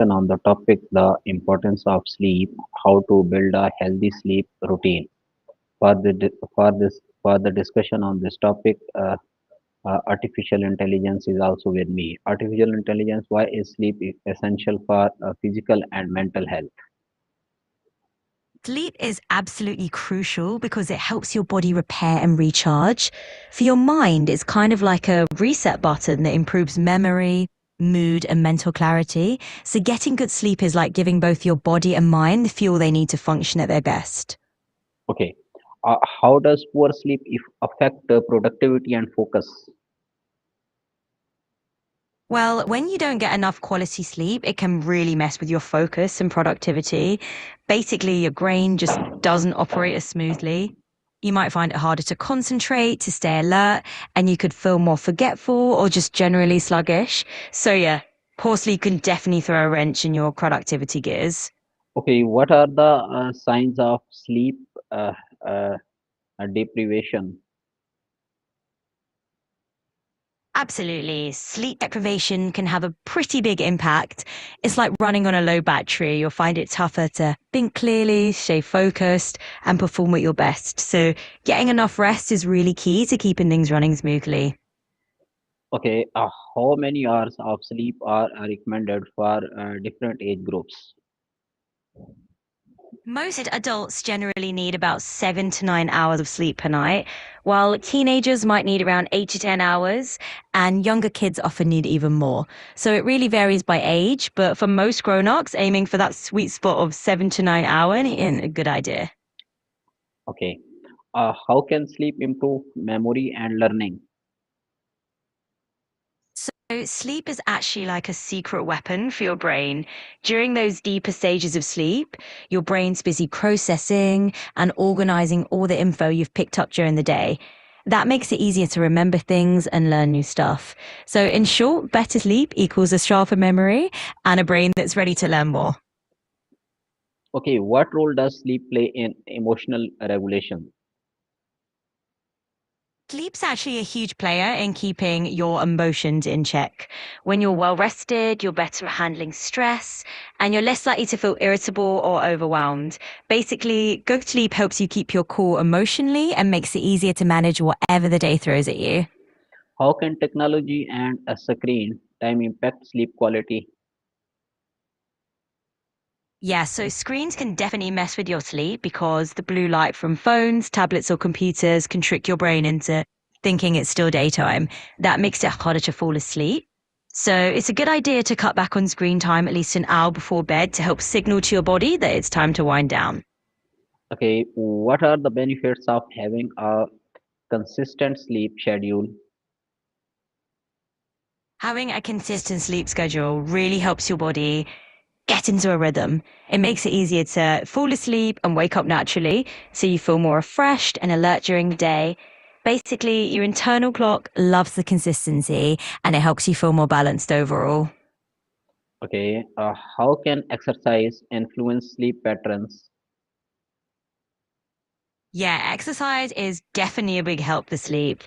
On the topic the importance of sleep, how to build a healthy sleep routine. For the discussion on this topic, artificial intelligence is also with me. Artificial intelligence, why is sleep essential for physical and mental health? Sleep is absolutely crucial because it helps your body repair and recharge. For your mind, it's kind of like a reset button that improves memory, mood, and mental clarity. So, getting good sleep is like giving both your body and mind the fuel they need to function at their best. Okay, how does poor sleep affect productivity and focus? Well, when you don't get enough quality sleep, it can really mess with your focus and productivity. Basically, your brain just doesn't operate as smoothly. You might find it harder to concentrate, to stay alert, and you could feel more forgetful or just generally sluggish. So, yeah, poor sleep can definitely throw a wrench in your productivity gears. Okay, what are the signs of sleep uh, uh, deprivation? Absolutely. Sleep deprivation can have a pretty big impact. It's like running on a low battery. You'll find it tougher to think clearly, stay focused, and perform at your best. So, getting enough rest is really key to keeping things running smoothly. Okay, how many hours of sleep are recommended for different age groups? Most adults generally need about 7 to 9 hours of sleep per night, while teenagers might need around 8 to 10 hours, and younger kids often need even more. So it really varies by age, but for most grown-ups, aiming for that sweet spot of 7 to 9 hours is a good idea. Okay, how can sleep improve memory and learning? So sleep is actually like a secret weapon for your brain. During those deeper stages of sleep, your brain's busy processing and organizing all the info you've picked up during the day. That makes it easier to remember things and learn new stuff. So in short, better sleep equals a sharper memory and a brain that's ready to learn more. Okay, what role does sleep play in emotional regulation? Sleep's actually a huge player in keeping your emotions in check. When you're well rested, you're better at handling stress and you're less likely to feel irritable or overwhelmed. Basically, good sleep helps you keep your cool emotionally and makes it easier to manage whatever the day throws at you. How can technology and a screen time impact sleep quality? Yeah, so screens can definitely mess with your sleep because the blue light from phones, tablets, or computers can trick your brain into thinking it's still daytime. That makes it harder to fall asleep. So it's a good idea to cut back on screen time at least an hour before bed to help signal to your body that it's time to wind down. Okay, what are the benefits of having a consistent sleep schedule? Having a consistent sleep schedule really helps your body get into a rhythm. It makes it easier to fall asleep and wake up naturally, so you feel more refreshed and alert during the day. Basically, your internal clock loves the consistency and it helps you feel more balanced overall. Okay, how can exercise influence sleep patterns? Yeah, exercise is definitely a big help for sleep.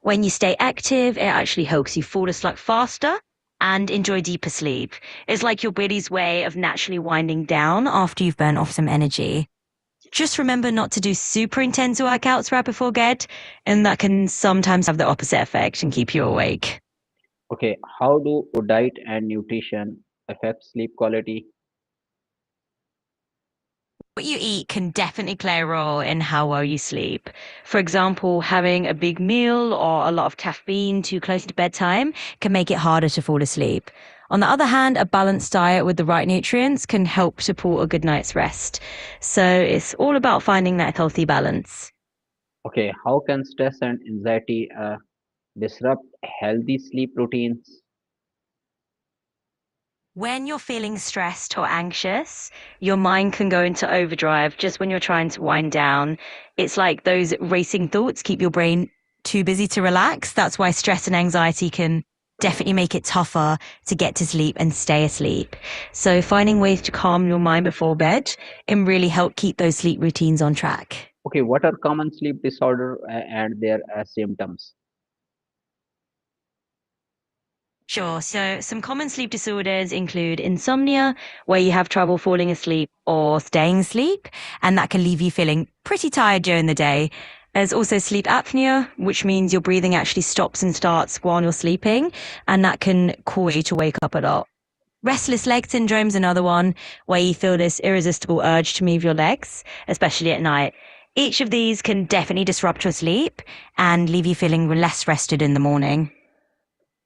When you stay active, it actually helps you fall asleep faster and enjoy deeper sleep. It's like your body's way of naturally winding down after you've burnt off some energy. Just remember not to do super intense workouts right before bed, and that can sometimes have the opposite effect and keep you awake. Okay, how do diet and nutrition affect sleep quality? What you eat can definitely play a role in how well you sleep. For example, having a big meal or a lot of caffeine too close to bedtime can make it harder to fall asleep. On the other hand, a balanced diet with the right nutrients can help support a good night's rest. So it's all about finding that healthy balance. Okay, how can stress and anxiety disrupt healthy sleep routines? When you're feeling stressed or anxious, your mind can go into overdrive just when you're trying to wind down. It's like those racing thoughts keep your brain too busy to relax. That's why stress and anxiety can definitely make it tougher to get to sleep and stay asleep. So finding ways to calm your mind before bed can really help keep those sleep routines on track. Okay, what are common sleep disorder and their symptoms? Sure. So, some common sleep disorders include insomnia, where you have trouble falling asleep or staying asleep, and that can leave you feeling pretty tired during the day. There's also sleep apnea, which means your breathing actually stops and starts while you're sleeping, and that can cause you to wake up a lot. Restless leg syndrome is another one, where you feel this irresistible urge to move your legs, especially at night. Each of these can definitely disrupt your sleep and leave you feeling less rested in the morning.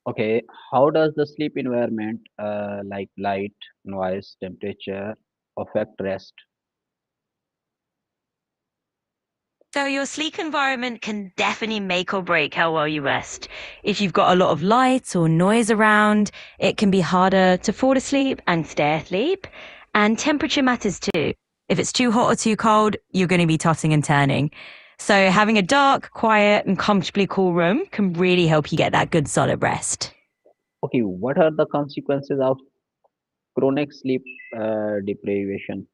Okay, how does the sleep environment, like light, noise, temperature, affect rest? So your sleep environment can definitely make or break how well you rest. If you've got a lot of lights or noise around, it can be harder to fall asleep and stay asleep. And temperature matters too. If it's too hot or too cold, you're going to be tossing and turning. So having a dark, quiet, and comfortably cool room can really help you get that good solid rest. Okay, what are the consequences of chronic sleep deprivation?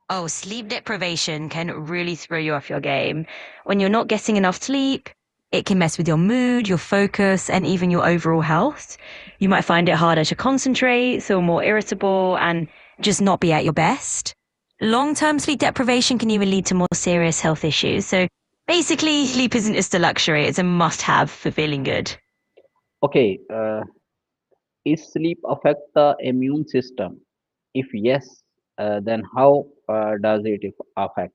Oh, sleep deprivation can really throw you off your game. When you're not getting enough sleep, it can mess with your mood, your focus, and even your overall health. You might find it harder to concentrate, feel more irritable, and just not be at your best. Long-term sleep deprivation can even lead to more serious health issues. So basically, sleep isn't just a luxury, it's a must-have for feeling good. Okay, is sleep affect the immune system? If yes, then how does it affect?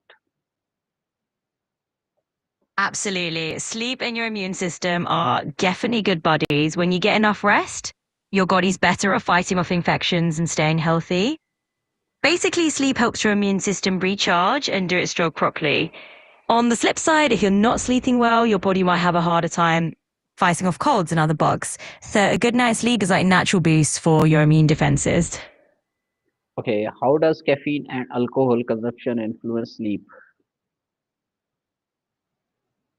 Absolutely. Sleep and your immune system are definitely good buddies. When you get enough rest, your body's better at fighting off infections and staying healthy. Basically, sleep helps your immune system recharge and do its job properly. On the flip side, if you're not sleeping well, your body might have a harder time fighting off colds and other bugs. So a good night's sleep is like a natural boost for your immune defenses. Okay, how does caffeine and alcohol consumption influence sleep?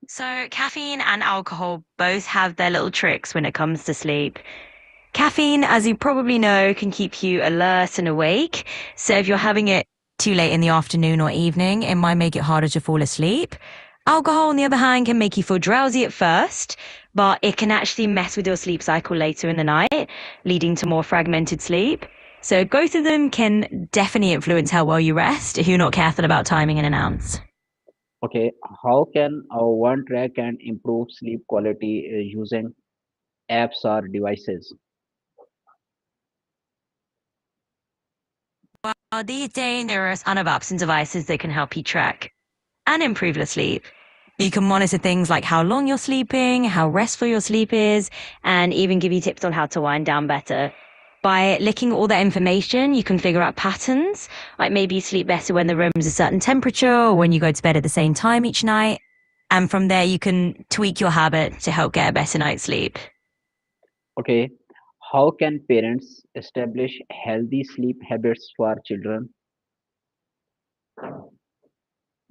So caffeine and alcohol both have their little tricks when it comes to sleep. Caffeine, as you probably know, can keep you alert and awake. So if you're having it too late in the afternoon or evening, it might make it harder to fall asleep. Alcohol, on the other hand, can make you feel drowsy at first, but it can actually mess with your sleep cycle later in the night, leading to more fragmented sleep. So both of them can definitely influence how well you rest if you're not careful about timing in and outs. Okay, how can one track and improve sleep quality using apps or devices? Well, these days there are a ton of apps and devices that can help you track and improve your sleep. You can monitor things like how long you're sleeping, how restful your sleep is, and even give you tips on how to wind down better. By licking all that information, you can figure out patterns, like maybe you sleep better when the room's a certain temperature or when you go to bed at the same time each night. And from there, you can tweak your habit to help get a better night's sleep. Okay, how can parents establish healthy sleep habits for children?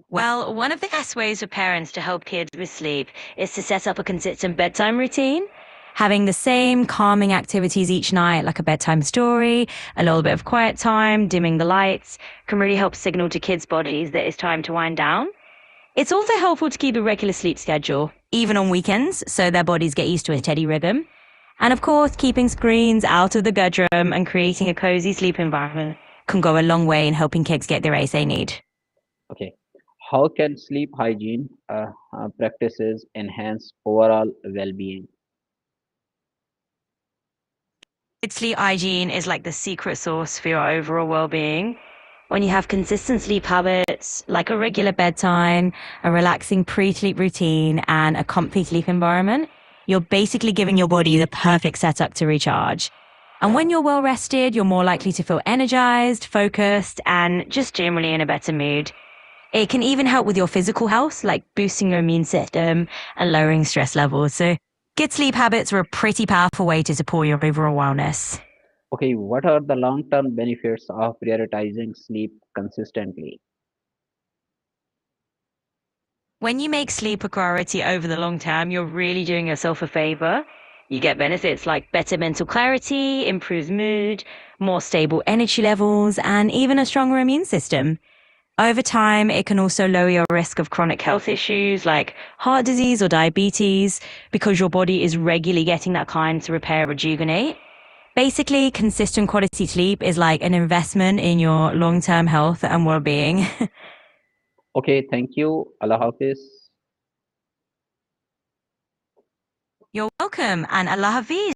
Well, one of the best ways for parents to help kids with sleep is to set up a consistent bedtime routine. Having the same calming activities each night, like a bedtime story, a little bit of quiet time, dimming the lights, can really help signal to kids' bodies that it's time to wind down. It's also helpful to keep a regular sleep schedule, even on weekends, so their bodies get used to a steady rhythm. And of course, keeping screens out of the bedroom and creating a cozy sleep environment can go a long way in helping kids get the rest they need. Okay, how can sleep hygiene practices enhance overall well-being? Good sleep hygiene is like the secret sauce for your overall well-being. When you have consistent sleep habits, like a regular bedtime, a relaxing pre-sleep routine, and a comfy sleep environment, you're basically giving your body the perfect setup to recharge. And when you're well rested, you're more likely to feel energized, focused, and just generally in a better mood. It can even help with your physical health, like boosting your immune system and lowering stress levels. So good sleep habits are a pretty powerful way to support your overall wellness. Okay, what are the long-term benefits of prioritizing sleep consistently? When you make sleep a priority over the long term, you're really doing yourself a favor. You get benefits like better mental clarity, improved mood, more stable energy levels, and even a stronger immune system. Over time, it can also lower your risk of chronic health issues like heart disease or diabetes because your body is regularly getting that time to repair and rejuvenate. Basically, consistent quality sleep is like an investment in your long-term health and well-being. Okay, thank you. Allah Hafiz. You're welcome, and Allah Hafiz.